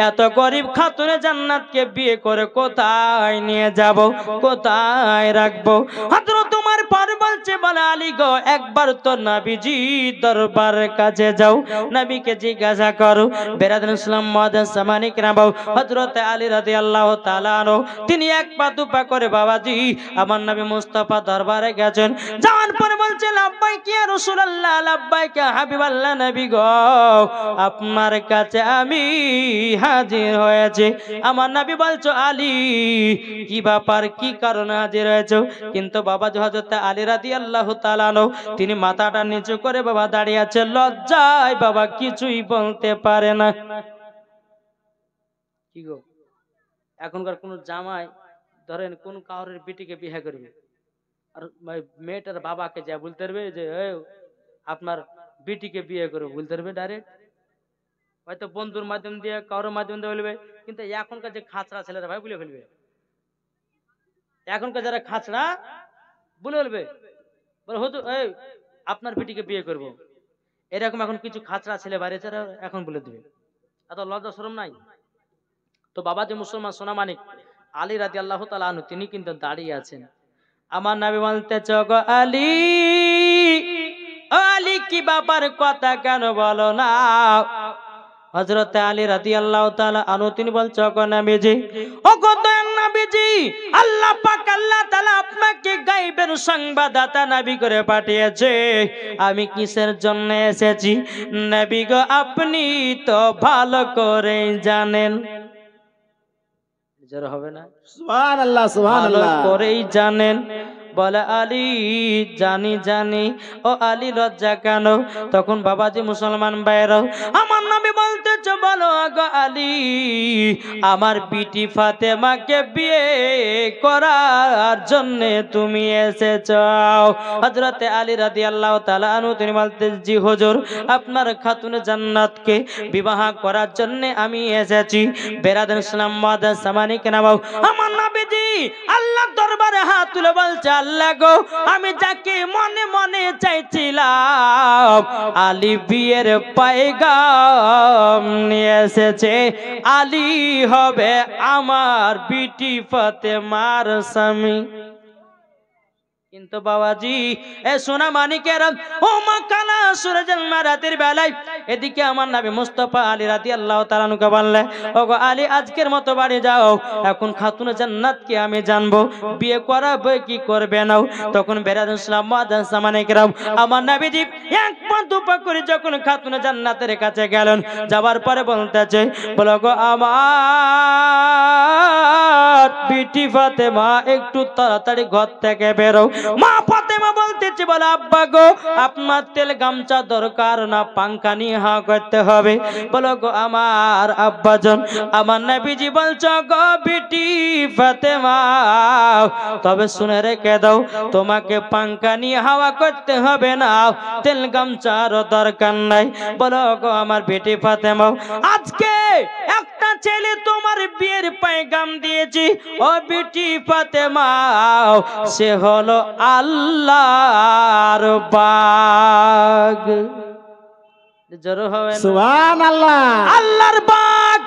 এত গরিব খাতুনে জান্নাতকে বিয়ে করে কোথায় নিয়ে যাব, কোথায় রাখবো? হযরত উমর পর বলছে বলে আলী গো একবার তো নবীজি দরবারের কাছে যাও, নবীকে জিজ্ঞাসা করো। বেরাদান ইসলাম মুআজ্জাজ সামানি কিরাম, হযরত আলী রাদিয়াল্লাহু তাআলা আনহু তিনি এক পা দুপা করে বাবাজি আমার নবী মুস্তাফা দরবারে গেছেন। যাওয়ার পরে বলছে লাব্বাইক ইয়া রাসূলুল্লাহ, লাব্বাইক ইয়া হাবিবাল্লাহ, নবী গো আপনার কাছে আমি হাজির হয়েছি। আমার নবী বলছো আলী কি ব্যাপার, কি কারণে হাজির হয়েছো? কিন্তু বাবাজি হযরত আলী রাদিয়াল্লাহু তাআলা আনহু তিনি মাথাটা নিচু করে বাবা দাঁড়িয়ে আছে, লজ্জায় বাবা কিছুই বলতে পারে না। কি গো এখনকার কোন জামাই ধরেন কোন কাউরের বিটিকে বিয়ে করবে আর মেয়েটার বাবাকে যা বলতে পারবে যে আপনার বিটিকে বিয়ে করবে, বলতে পারবে ডাইরেক্ট? হয়তো বন্ধুর মাধ্যম দিয়ে কারোর মাধ্যম দিয়ে বলবে, কিন্তু এখনকার যে খাঁচড়া ছেলেরা ভাই বলে ফেলবে। এখনকার যারা খাঁচড়া বলে ফেলবে, বলে হতো এই আপনার বিটিকে বিয়ে করব, এরকম এখন কিছু খাঁচড়া ছেলে বাইরে এখন বলে দিবে। এত লজ্জা শরম নাই তো? বাবা যে মুসলমান সোনা মানিক আলী রাদিয়াল্লাহু তাআলা আনহু তিনি কিন্তু দাঁড়িয়ে আছেন। আমার নবী বলতেছে গো আলী, ও আলী কি ব্যাপার, কথা কেন বলো না? হযরত আলী রাদিয়াল্লাহু তাআলা আনহু তিনি বলছে গো নবীজি, ও গো দয়াল নবীজি, আল্লাহ পাক আল্লাহ তাআলা আপনাকে গায়বের সংবাদদাতা নবী করে পাঠিয়েছে। আমি কিসের জন্য এসেছি নবী গো আপনি তো ভালো করে জানেন। জোর হবে না? সুবহানাল্লাহ, ভালো সুবহানাল্লাহ। করেই জানেন। বলে আলী জানি জানি। ও আলী লজ্জা কেন? তখন বাবাজি মুসলমান ভাইরাও আমার নবী বলতেছে বলো গো আলী, আমার বিটি ফাতেমাকে বিয়ে করার জন্য তুমি এসেছো। হযরত আলী রাদিয়াল্লাহু তাআলা আনহু তিনি বলতেন জি হুজুর, আপনার খাতুনে জান্নাতকে বিবাহ করার জন্য আমি এসেছি। বেরাদান ইসলাম মুআজ্জাজ সামানি কিরাম, আমার নবীজি আল্লাহর দরবারে হাত তুলে বলছে আল্লাহ গো আমি যাকে মনে মনে চাইছিলাম আলী বিয়ের পয়গাম নিয়ে এসেছে। আলী হবে আমার বিটি ফাতেমার স্বামী। কিন্তু বাবাজি এ সোনা মানিকের ও মা কানা সূরাজের রাতের বেলায় এদিকে আমার নবী মুস্তাফা আলী রাদিয়াল্লাহু তাআলা আনহুকে বললেন ওগো আলী আজকের মতো বাড়ি যাও, এখন খাতুনে জান্নাতকে আমি জানবো, বিয়ে করাবে কি করবে না। তখন বেরাদান ইসলাম মুআজ্জাজ সামানে কিরাম আমার নবীজি এক পা দুপা করে যখন খাতুনে জান্নাতের কাছে গেলেন, যাবার পরে বলতেছে বলো গো আমার বিটি ফাতেমা একটু তাড়াতাড়ি ঘর থেকে বেরো। মা ফাতেমা বলতেছে বলে আব্বা গো আপনার তেল গামছা দরকার না, পাঙ্খা নিয়ে হা করতে হবে। বলো গো আমার আব্বাজন, আমার নবীজি বলছো গো বিটি ফাতেমা তবে শুনে রেখে দাও, তোমাকে পাঙ্খা নিয়ে হাওয়া করতে হবে না, তেল গামছার দরকার নাই। বলো গো আমার বিটি ফাতেমা, আজকে একটা ছেলে তোমার বিয়ের পয়গাম দিয়েছি, ও বিটি ফাতেমা সে হলো আল্লাহর বাগ। জোর হবে না? সুবহানাল্লাহ। আল্লাহর বাগ।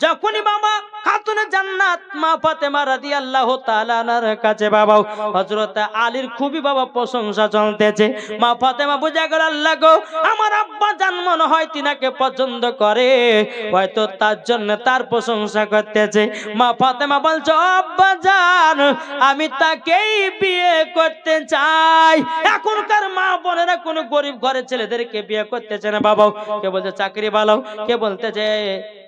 যখনই বাবা খাতুনে জান্নাত মা ফাতেমা রাদিয়াল্লাহু তাআলা আনহার কাছে বাবা হযরত আলীর খুবই বাবা প্রশংসা চলতেছে। মা ফাতেমা বুঝা গেল আল্লাহ গো আমার আব্বা জান মনে হয় তিনাকে পছন্দ করে, হয়তো তার জন্য তার প্রশংসা করতেছে। মা ফাতেমা বলছো আব্বা জান আমি তাকেই বিয়ে করতে চাই। এখনকার মা বোনেরা কোন গরিব ঘরের ছেলেদেরকে বিয়ে করতেছে না বাবা, কে বলছে চাকরি ভালো, কে বলতেছে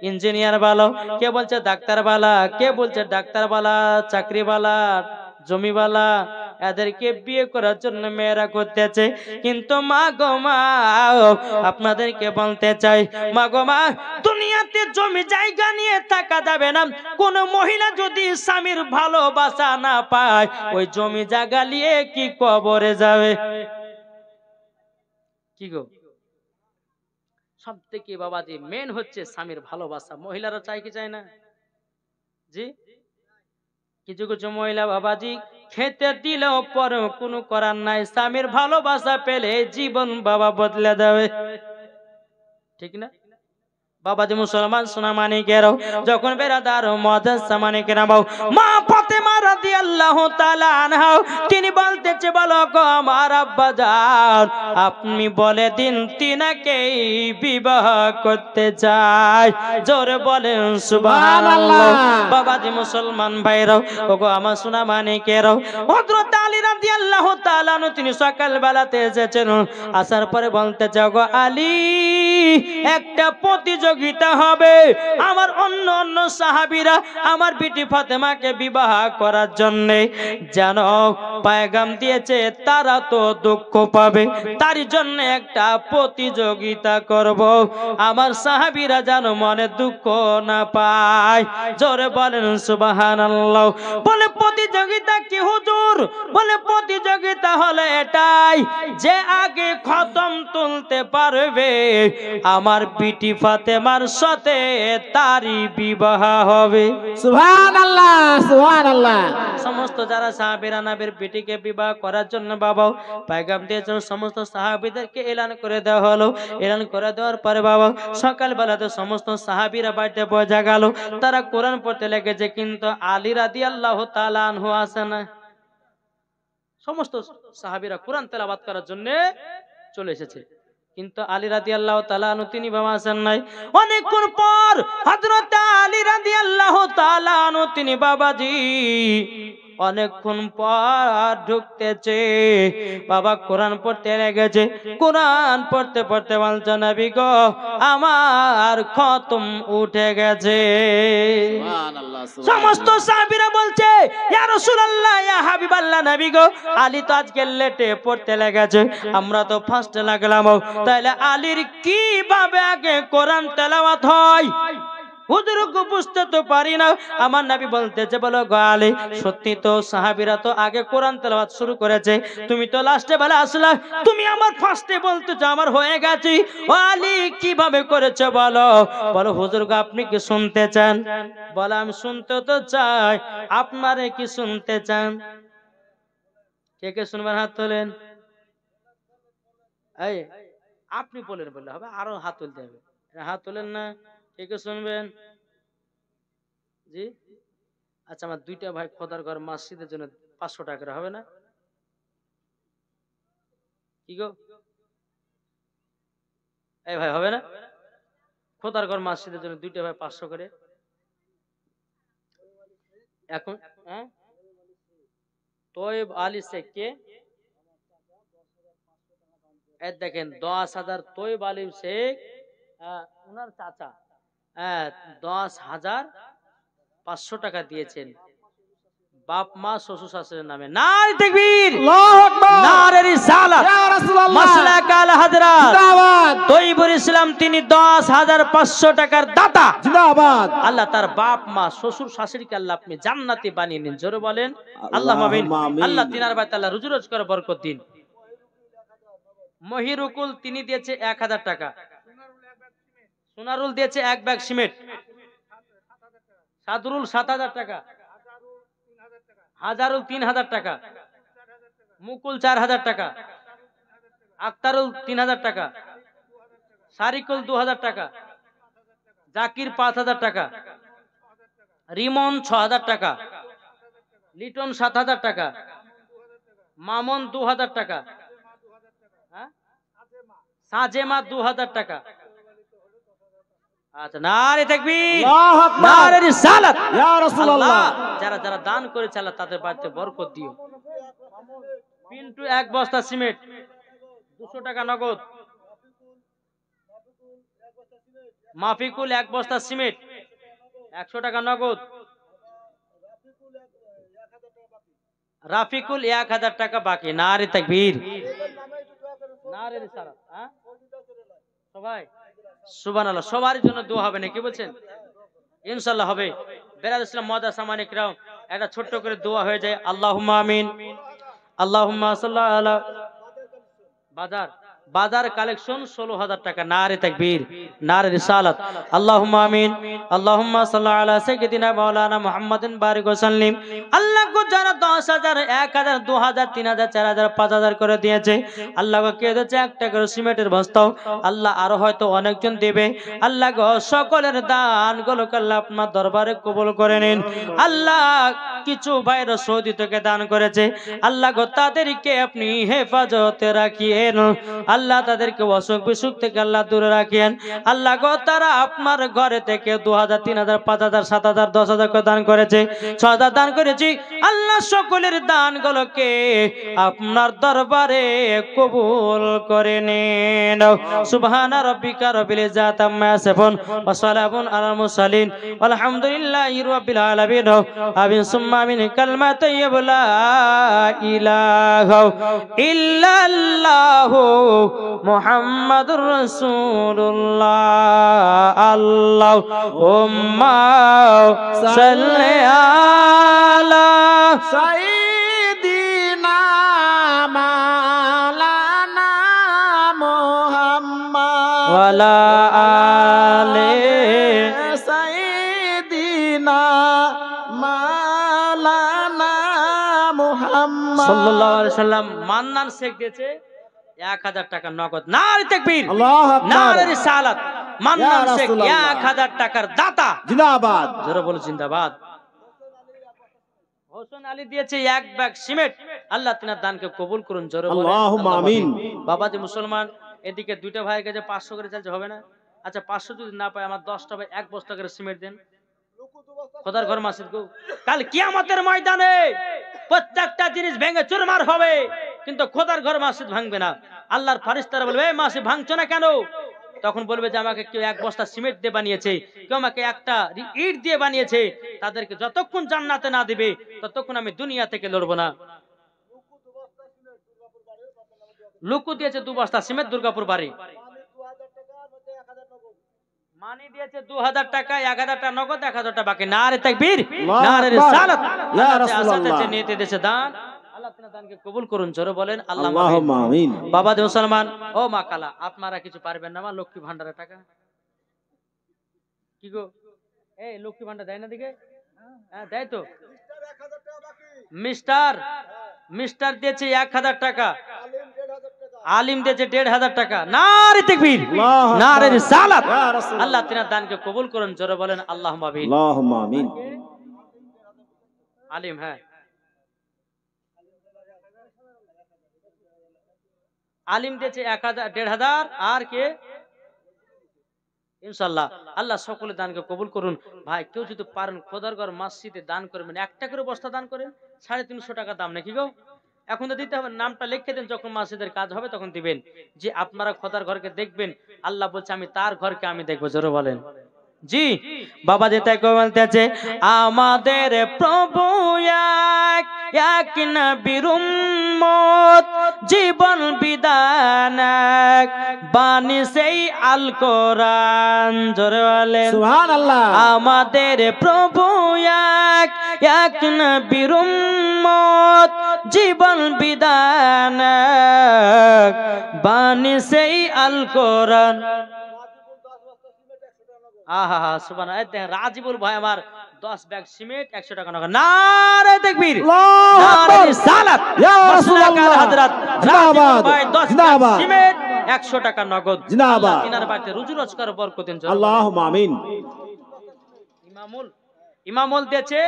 ইঞ্জিনিয়ার ভালো, কে বলছে ডাক্তার বালা, কে বলছে ডাক্তার বালা চাকরি বালা জমিওয়ালা, এদেরকে বিয়ে করার জন্য মেয়েরা করতেছে। কিন্তু মা গো মা আপনাদেরকে বলতে চাই মা গো মা দুনিয়াতে জমি জায়গা নিয়ে থাকা যাবে না। কোন মহিলা যদি স্বামীর ভালোবাসা না পায় ওই জমি জায়গা নিয়ে কি কবরে যাবে? কি গো সব থেকে বাবাজি মেন হচ্ছে স্বামীর ভালোবাসা। মহিলারা চায় কি চায় না? জি কিছু কিছু মহিলা বাবাজি খেতে দিলেও পরে কোনো করার নাই, স্বামীর ভালোবাসা পেলে জীবন বাবা বদলে যাবে, ঠিক না? বাবাজি মুসলমান সোনা মানিকেরাও, যখন বেরাদার মুআজ্জাজ মানিকেরাও, মা ফাতেমা রাদিয়াল্লাহু তাআলা আনহা তিনি বলতেছে, বলো গো আমার আব্বা জান, আপনি বলে দিন তিনাকে বিবাহ করতে চাই। জোরে বলেন সুবহানাল্লাহ। বাবাজি মুসলমান ভাইরাও, ওগো আমার সোনা মানিকেরাও, হযরত আলী রাদিয়াল্লাহু তাআলা আনহু তিনি সকাল বেলাতে এসেছেন, আসার পরে বলতে চাও, গো আলী একটা প্রতিযোগিতা হবে, আমার অন্য অন্য সাহাবীরা আমার বিটি ফাতেমাকে বিবাহ করার জন্য যেন পয়গাম দিয়েছে, তারা তো দুঃখ পাবে, তার জন্য একটা প্রতিযোগিতা করব, আমার সাহাবীরা যেন মনে দুঃখ না পায়। জোরে বলেন সুবহানাল্লাহ। বলে প্রতিযোগিতা কি হুজুর? বলে প্রতিযোগিতা হলো এটাই, যে আগে খতম তুলতে পারবে আমার বিটি ফাতেমার সাথে তারই বিবাহ হবে। সুবহানাল্লাহ, সুবহানাল্লাহ। সমস্ত যারা সাহাবীরা নবীর বিটিকে বিবাহ করার জন্য বাবা পয়গাম দিয়েছিল, সমস্ত সাহাবীদেরকে এলান করে দেওয়া হলো। এলান করে দেওয়ার পরে বাবা সকালবেলাতে সমস্ত সাহাবীরা বাড়িতে পৌঁছে গেল, তারা কোরআন পড়তে লেগেছে, কিন্তু আলী রাদিয়াল্লাহু তাআলা আনহু আসে না। সমস্ত সাহাবীরা কোরআন তেলাওয়াত করার জন্য চলে এসেছে, কিন্তু আলী রাদিয়াল্লাহু তাআলা আনহু তিনি বাবা আসেন নাই। অনেকক্ষণ পর হযরত আলী রাদিয়াল্লাহু তাআলা আনহু তিনি বাবাজি অনেকক্ষণ পর ঢুকতেছে, বাবা কোরআন পড়তে লেগেছে। কোরআন পড়তে পড়তে বলছে, নবী গো আমার খতম উঠে গেছে। সুবহানাল্লাহ, সমস্ত সাহাবীরা বলছে, ইয়া রাসূলুল্লাহ, ইয়া হাবিবাল্লাহ, নবী গো আলী তো আজকে লেটে পড়তে লেগেছে, আমরা তো ফার্স্টে লাগলাম, তাহলে আলীর কিভাবে আগে কোরআন তেলাওয়াত হয়? হুজুরকে বুঝতে তো পারি না। আমার নবী বলতেছে, বলো গো আলী, সত্যি তো সাহাবীরা তো আগে কোরআন তেলাওয়াত শুরু করেছে, তুমি তো লাস্টে বেলা আসলা, তুমি আমার ফার্স্টে বলতেছো আমার হয়ে গেছে, ও আলী কিভাবে করেছে বলো? বলো হুজুর গো আপনি কি শুনতে চান? বলো আমি শুনতে তো চাই, আপনারে কি শুনতে চান? কে কে শুনবেন হাত তোলেন। এই আপনি বলেন, বললে হবে, আরো হাত তুলতে হবে, হাত তোলেন না। কে কে শুনবেন? জি আচ্ছা, আমার দুইটা ভাই খোদার ঘর মসজিদের জন্য 500 টাকা করে হবে না? কি গো এই ভাই, হবে না? খোদার ঘর মসজিদের জন্য দুইটা ভাই 500 করে। এখন হ্যাঁ, তোয়েব আলী শেখ কে দেখেন 10,000 তোয়েব আলী শেখ ওনার চাচা 10,500 টাকা দিয়েছেন বাপ মা শ্বশুর শাশুড়ির নামে। নারে তাকবীর, আল্লাহু আকবার, নারে রিসালাত, ইয়া রাসূলুল্লাহ, মাসলাক আল হযরত জিন্দাবাদ, তৈয়বুল ইসলাম তিনি 10,500 টাকার দাতা। জিন্দাবাদ। আল্লাহ তার বাপ মা শ্বশুর শাশুড়িকে আল্লাহ আপনি জান্নাতি বানিয়ে নিন। জোরে বলেন আল্লাহুম্মা আমিন। আল্লাহ তিনার বাড়িতে আল্লাহ রুজি রোজগার বরকত দিন। মহিরুকুল তিনি দিয়েছে 1000 টাকা, সোনারুল দিয়েছে 1 ব্যাগ সিমেন্ট, সাদরুল 7,000 টাকা, হাজারুল 3,000 টাকা, মুকুল 4,000 টাকা, আক্তারুল 3,000 টাকা, সারিকুল 2,000 টাকা, জাকির 5,000 টাকা, রিমন 6,000 টাকা, লিটন 7,000 টাকা, মামুন 2,000 টাকা, সাজেমা 2,000 টাকা। আচ্ছা, নারে তাকবীর, আল্লাহু আকবার, নারে রিসালাত, ইয়া রাসূলুল্লাহ। যারা যারা দান করেছে আল্লাহ তাদের বাড়িতে বরকত দিও। পিন্টু 1 বস্তা সিমেন্ট 200 টাকা নগদ, মাফিকুল 1 বস্তা সিমেন্ট 100 টাকা নগদ, রাফিকুল 1000 টাকা বাকি। নারে তাকবীর, নারে রিসালাত। সবাই সুবহানাল্লাহ, সবার জন্য দোয়া হবে নাকি বলছেন? ইনশাআল্লাহ হবে। বেরাদ ইসলাম মুআজ্জাজ সামানিক রাও, একটা ছোট্ট করে দোয়া হয়ে যায়। আল্লাহুম্মা আমিন, আল্লাহুম্মা সাল্লি আলা বাজার বাজার কালেকশন 16,000 টাকা। নারে তাকবীর, নারে রিসালাত। আল্লাহুম্মা আমিন। আল্লাহুম্মা সাল্লি আলা সাইয়্যিদিনা মাওলানা মুহাম্মাদিন বারিক ওয়া সাল্লিম। আল্লাহ গো যারা 10,000 1000 2000 3000 4000 5000 করে দিয়েছে, আল্লাহ গো কে দিয়েছে একটা করে সিমেন্টের বস্তাও, আল্লাহ আরো হয়তো অনেকজন দেবে। আল্লাহ গো সকলের দানগুলোকে আল্লাহ আপনার দরবারে কবুল করে নিন। আল্লাহ কিছু ভাইরা সৌদি থেকে দান করেছে, আল্লাহ গো তাদেরকে আপনি হেফাজতে রাখিয়েন। আল্লাহ তাদেরকে অসুখ বিসুখ থেকে আল্লাহ দূরে রাখেন। আল্লাহ গো তারা আপনার ঘরে থেকে 2000 3000 5000 7000 10,000 করে দান করেছে, 6000 দান করেছি। আল্লাহ সকলের দানগুলোকে আপনার দরবারে কবুল করে নিন। সুবহানা রাব্বিকা রাব্বিল ইজ্জাতি আম্মা ইয়াসিফুন ওয়া সালামুন আলাল মুরসালিন আলহামদুলিল্লাহি রাব্বিল আলামিন। আমিন সুম্মা আমিন। কালমা তাইয়্যিবা লা ইলাহা ইল্লাল্লাহু মুহাম্মাদুর রাসূলুল্লাহ। আল্লাহুম্মা সাল্লি আলা সাইয়্যিদিনা মাওলানা মুহাম্মদ ওয়া আলা আলি সাইয়্যিদিনা মাওলানা মুহাম্মদ সাল্লাল্লাহু আলাইহি সাল্লাম। মান্নান শেখ দিয়েছে 1000 টাকা নগদ। নারে তাকবীর, আল্লাহু আকবার, নারে রিসালাত। মান্নান শেখ রাসূলুল্লাহ। 1000 টাকার দাতা। জিন্দাবাদ। জোরে বলো জিন্দাবাদ। হোসেন আলী দিয়েছে 1 ব্যাগ সিমেন্ট। আল্লাহ তিনার দানকে কবুল করুন। জোরে বলেন আল্লাহুম্মা আমিন। বাবাজি মুসলমান, এদিকে দুইটা ভাইয়ের কাছে 500 করে চালছে, হবে না? আচ্ছা 500 যদি না পায়, আমার 10টা ভাই 1 বস্তা করে সিমেন্ট দেন। খোদার ঘর মাসিদ গো, কাল কিয়ামতের ময়দানে প্রত্যেকটা জিনিস ভেঙে চুরমার হবে, কিন্তু খোদার ঘর মাসিদ ভাঙবে না। আল্লাহর ফেরেশতারা বলবে, এই মাসিদ ভাঙছো না কেন? তখন বলবে যে আমাকে কেউ 1 বস্তা সিমেন্ট দিয়ে বানিয়েছে, কেউ আমাকে একটা ইট দিয়ে বানিয়েছে। তাদেরকে যতক্ষণ জান্নাতে না দিবে ততক্ষণ আমি দুনিয়া থেকে লড়বো না। লুকু দিয়েছে 2 বস্তা সিমেন্ট দুর্গাপুর বাড়ি। মানি দিয়েছে 2000 টাকা, 1000 টাকা নগদ, 1000 টাকা বাকি। নারে তাকবীর, নারে রিসালাত। ইয়া আল্লাহ রাসূলুল্লাহ। আসাতে নিতে দেশে দান, আল্লাহ আপনার দানকে কবুল করুন। জোরে বলেন আল্লাহুম্মা আমিন। বাবা দে মুসলমান, ও মা কালা, আপনারা কিছু পারবেন না? মা লক্ষ্মী ভান্ডারের টাকা কি গো? এই লক্ষ্মী ভান্ডার দেয় না দিকে? হ্যাঁ দেয় তো। মিস্টার দিয়েছে 1000 টাকা, আলিম দিয়েছে 1500 টাকা। নারে তাকবীর, নারে রিসালাত। আল্লাহ তিনার দানকে কবুল করুন। জোরে বলেন আল্লাহুম্মা আমিন। আল্লাহুম্মা আমিন। আলিম, হ্যাঁ আলিম দিয়েছে 1000 1500। আর কে? ইনশাআল্লাহ আল্লাহ সকলের দানকে কবুল করুন। ভাই কেউ যদি পারেন খোদার ঘর মসজিদে দান করবেন, একটা করে বস্তা দান করেন, 350 টাকা দাম নাকি গো? এখন তো দিতে হবে, নামটা লিখে দেন, যখন মসজিদের কাজ হবে তখন দিবেন। যে আপনারা খোদার ঘরকে দেখবেন, আল্লাহ বলছে আমি তার ঘরকে আমি দেখবো। জোরে বলেন জি। বাবা যে তাই বলতে আছে, আমাদের প্রভু এক নবীর উম্মত, জীবন বিধান এক, বাণী সেই আল কোরআন। জোরে বলেন সুবহানাল্লাহ। আমাদের প্রভু এক নবীর উম্মত, জীবন বিধান এক, বাণী সেই আল কোরআন। আহা হা সুবহানাল্লাহ। রাজিবুল ভাই আমার 10 ব্যাগ সিমেন্ট 100 টাকা নগদ। নারে তাকবীর, নারে রিসালাত। ইয়া রাসূলুল্লাহ। হযরত জিন্দাবাদ, ভাই 10 ব্যাগ জিন্দাবাদ। সিমেন্ট 100 টাকা নগদ। জিন্দাবাদ। তিনার বাড়িতে রুজি রোজগার বরকত দেন। আল্লাহুম্মা আমিন। ইমামুল দিয়েছে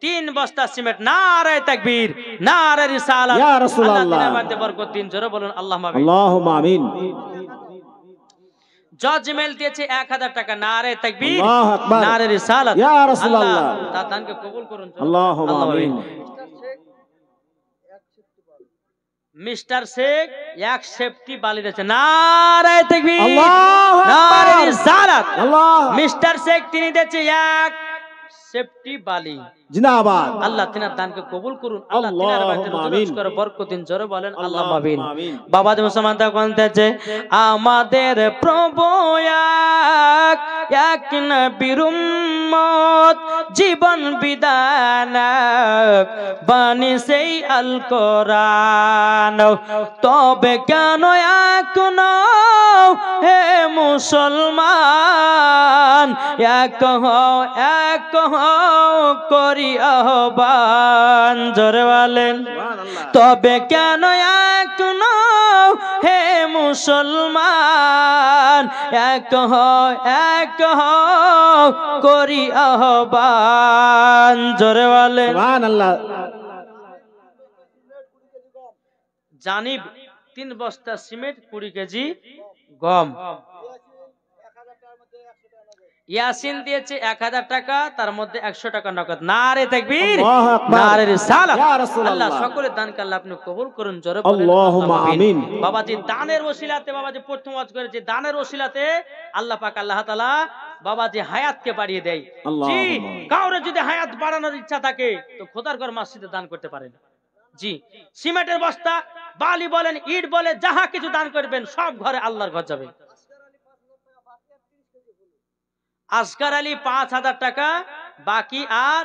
3 বস্তা সিমেন্ট। নারে তাকবীর, নারে রিসালাত। ইয়া রাসূলুল্লাহ। আল্লাহ তিনার বাড়িতে বরকত দিন। জোরে বলুন আল্লাহুম্মা আমিন। আল্লাহুম্মা আমিন। জজমেল দিয়েছে 1000 টাকা। নারে তাকবীর, আল্লাহু আকবার, নারে রিসালাত। ইয়া রাসূলুল্লাহ। আল্লাহ তার দানকে কবুল করুন। আল্লাহুম্মা আমিন। মিস্টার শেখ 1 সেফটি বালি দিয়েছে। নারে তাকবীর, আল্লাহু আকবার, নারে রিসালাত। আল্লাহ। মিস্টার শেখ তিনি দিয়েছে 1 সেফটি বালি জিন্দাবাদ। আল্লাহ তিনার দানকে কবুল করুন। আল্লাহ তিনার বাড়িতে আল্লাহুম্মা রোজি রোজ আমিন। করে বরকত দিন। জোরে বলেন আল্লাহুম্মা আল্লাহুম্মা আমিন। আমিন। বাবা যে মুসলমান তা কোনতেছে আমাদের প্রভু এক নবীর উম্মত জীবন বিধান বাণী সেই আল কোরআন তবে কেন এখনো হে মুসলমান এক করি আহ্বান। জোরে বলেন তবে কেন এখনো হে মুসলমান এক করি আহ্বান। জোরে বলেন সুবহানাল্লাহ। জানিব 3 বস্তা সিমেন্ট 20 কেজি গম। ইয়াসিন দিয়েছে 1000 টাকা, তার মধ্যে 100 টাকা নগদ। নারে তাকবীর, আল্লাহু আকবার, নারে রিসালাত। ইয়া রাসূলুল্লাহ। আল্লাহ সকলের দানকে আল্লাহ আপনি কবুল করুন। জোরে বলেন আল্লাহুম্মা আমিন। বাবাজি দানের ওসিলাতে, বাবাজি প্রথম ওয়াজ করেছে দানের ওসিলাতে আল্লাহ পাক আল্লাহ তাআলা বাবাজি হায়াতকে বাড়িয়ে দেয়। জি, আল্লাহুম্মা। কাউরে যদি হায়াত বাড়ানোর ইচ্ছা থাকে তো খোদার ঘর মসজিদে দান করতে পারেন। জি, সিমেন্টের বস্তা, বালি বলেন, ইট বলে, যাহা কিছু দান করবেন সব ঘরে আল্লাহর ঘর যাবে। আসগার আলী 5000 টাকা বাকি, আর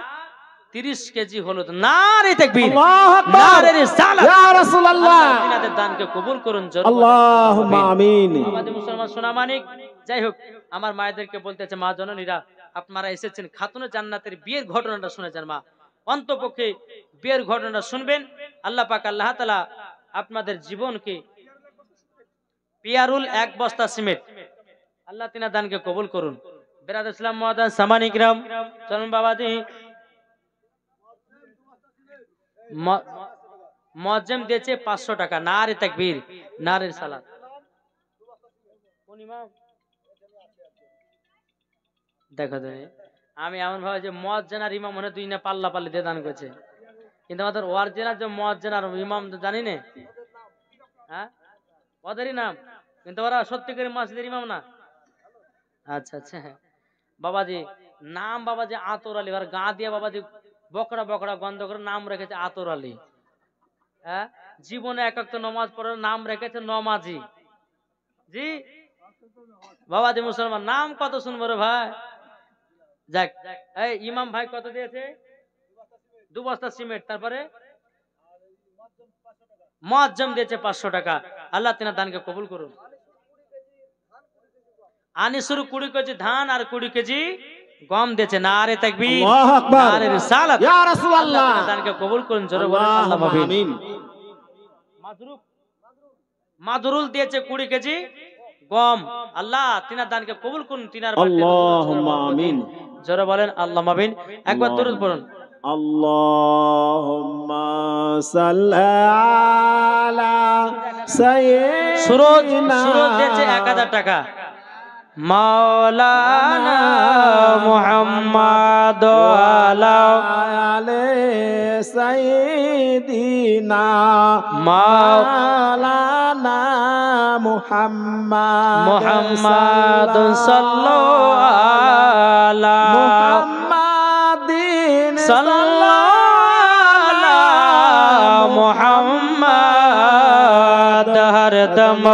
30 কেজি হলুদ। নারে তাকবীর, আল্লাহু আকবার, নারে রিসালাত। ইয়া রাসূলুল্লাহ। আল্লাহ তিনাদের দানকে কবুল করুন। জোরে বলেন আল্লাহুম্মা আমিন। আমাদের মুসলমান সোনামানিক, যাই হোক আমার মায়েদেরকে বলতেছে মা জননীরা আপনারা এসেছেন খাতুনে জান্নাতের বিয়ের ঘটনাটা শুনেছেন। মা অন্তপক্ষে বিয়ের ঘটনাটা শুনবেন। আল্লাহ পাক আল্লাহ তাআলা আপনাদের জীবনকে পিয়ারুল 1 বস্তা সিমেন্ট আল্লাহ তিনার দানকে কবুল করুন। বেরাদ ইসলাম মুআদ্দান সামানিক রাম চলুন বাবাজি। মুয়াজ্জিম দিয়েছে 500 টাকা। নারে তাকবীর, নারে সালাত। কোন ইমাম দেখো তো, আমি এমন ভাবে যে মুয়াজ্জিন আর ইমাম মনে দুই না পাল্লা পাল্লি দিয়ে দান করেছে, কিন্তু আমাদের অরিজিনাল যে মুয়াজ্জিন আর ইমাম তো জানি না। হ্যাঁ, ওদেরই নাম, কিন্তু ওরা সত্যিকারের মসজিদের ইমাম না। আচ্ছা আচ্ছা বাবাজি, নাম বাবাজি আতর আলী। আর গা দিয়ে বাবাজি বকরা বকরা গন্ধ করে নাম রেখেছে আতর আলী। হ্যাঁ, জীবনে এক নমাজ পড়ার নাম রেখেছে নমাজি। জি বাবাজি মুসলমান, নাম কত শুনবো রে ভাই। যাক, এই ইমাম ভাই কত দিয়েছে? 2 বস্তা সিমেন্ট। তারপরে মুয়াজ্জিম দিয়েছে 500 টাকা। আল্লাহ তিনার দানকে কবুল করুন। আনিসুর 20 কেজি ধান আর 20 কেজি গম দিয়েছে। নারে তাকবীর, আল্লাহু আকবার, নারে রিসালাত। ইয়া রাসূলুল্লাহ। আল্লাহ তিনার দানকে কবুল করুন। জোরে বলেন আল্লাহুম্মা আমিন। মাদরুল দিয়েছে 20 কেজি গম। আল্লাহ তিনার দানকে কবুল করুন। তিনার আল্লাহুম্মা আমিন। জোরে বলেন আল্লাহুম্মা আমিন। একবার দরুদ পড়ুন। আল্লাহুম্মা সাল্লি আলা সাইয়্যিদিনা। সুরজ দিয়েছে 1000 টাকা। মাওলানা মুহাম্মদ আলা আলে সাইয়্যিদিনা মাওলানা মুহাম্মদ সাল্লাল্লাহু আলা মুহাম্মাদিন সাল্লাল্লাহু আলা মুহাম্মদ হরদম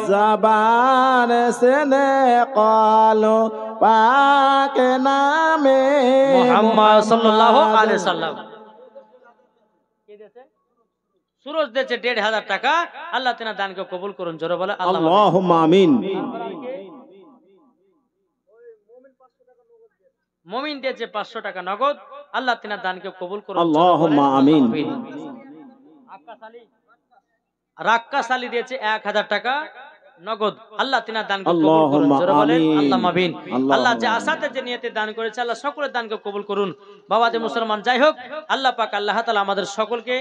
ज़बान से निकालो पाक नामे মুহাম্মদ সাল্লাল্লাহু আলাইহি সাল্লাম। সুরজ দিয়েছে 1500 টাকা। আল্লাহ তিনার দানকে কবুল করুন। জোরে বলে আল্লাহুম্মা আমিন। মুমিন দিয়েছে 500 টাকা নগদ। আল্লাহ তিনার দানকে কবুল করুন। আল্লাহুম্মা আমিন। রাক্কাস আলী দিয়েছে 1000 টাকা নগদ। আল্লাহ তিনার দানকে কবুল করুন। জোরে বলেন আল্লাহুম্মা আমিন। আল্লাহ যে আসাতে যে নিয়তে দান করেছে আল্লাহ সকলের দানকে কবুল করুন। বাবা যে মুসলমান, যাই হোক আল্লাহ পাক আল্লাহ তাআলা আমাদের সকলকে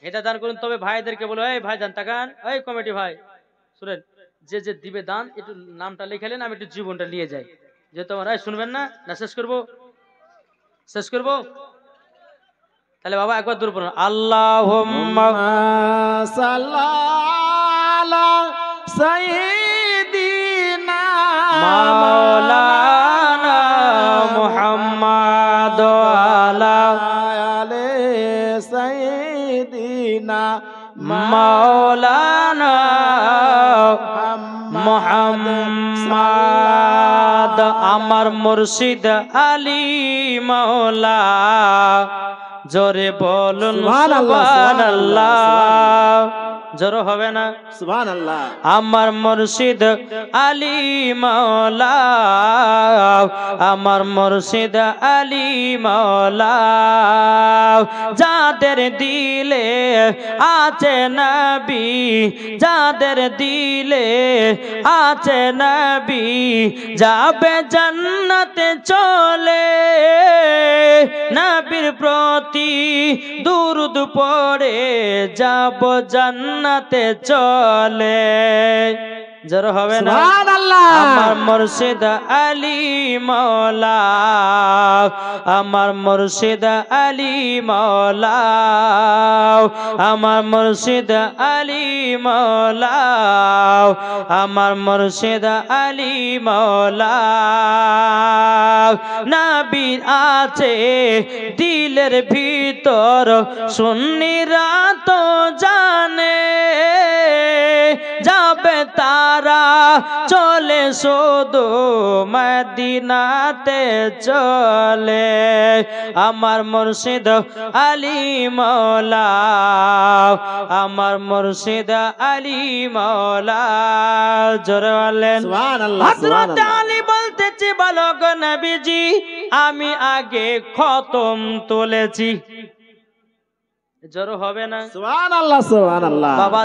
হেদায়েত দান করুন। তবে ভাইদেরকে বলো, এই ভাই দান তাকান, এই কমিটি ভাই শুনেন, যে যে দিবে দান একটু নামটা লিখালেন, আমি একটু জীবনটা নিয়ে যাই। যে তোমার শুনবেন না, না শেষ করবো? শেষ করবো তাহলে বাবা একবার দূর পড়ুন। আল্লাহুম্মা সাল্লি আলা সাইয়্যিদিনা মাওলানা মুহাম্মদ আলে সাইয়্যিদিনা মাওলানা মুহাম্মদ আমার মুর্শিদ আলী মাওলা জোরে বলুন সুবহানাল্লাহ জোরে হবে না সুবহানাল্লাহ আমার মুর্শিদ আলী মাওলা আমার মুর্শিদ আলী মাওলা যাদের দিলে আছে নবী যাদের দিলে আছে নবী যাবে জান্নাতে চলে নবীর প্রতি দুরূদ পড়ে যাব জান্নাতে চলে জোরে হবে না সুবহানাল্লাহ আমার মুর্শিদ আলী মাওলা আমার মুর্শিদ আলী মাওলা আমার মুর্শিদ আলী মাওলা আমার মুর্শিদ আলী মাওলা নবী আছে দিলের ভিতর সুন্নিরা তো জানে যাবে তারা চলে শুধু মদিনাতে চলে আমার মুর্শিদ আলী মাওলা আমার মুর্শিদ আলী মাওলা জোরে বলেন সুবহানাল্লাহ হযরত আলী বলতেছি বলো গো নবীজি আমি আগে খতম তুলেছি জোরে হবে না সুবহানাল্লাহ সুবহানাল্লাহ বাবা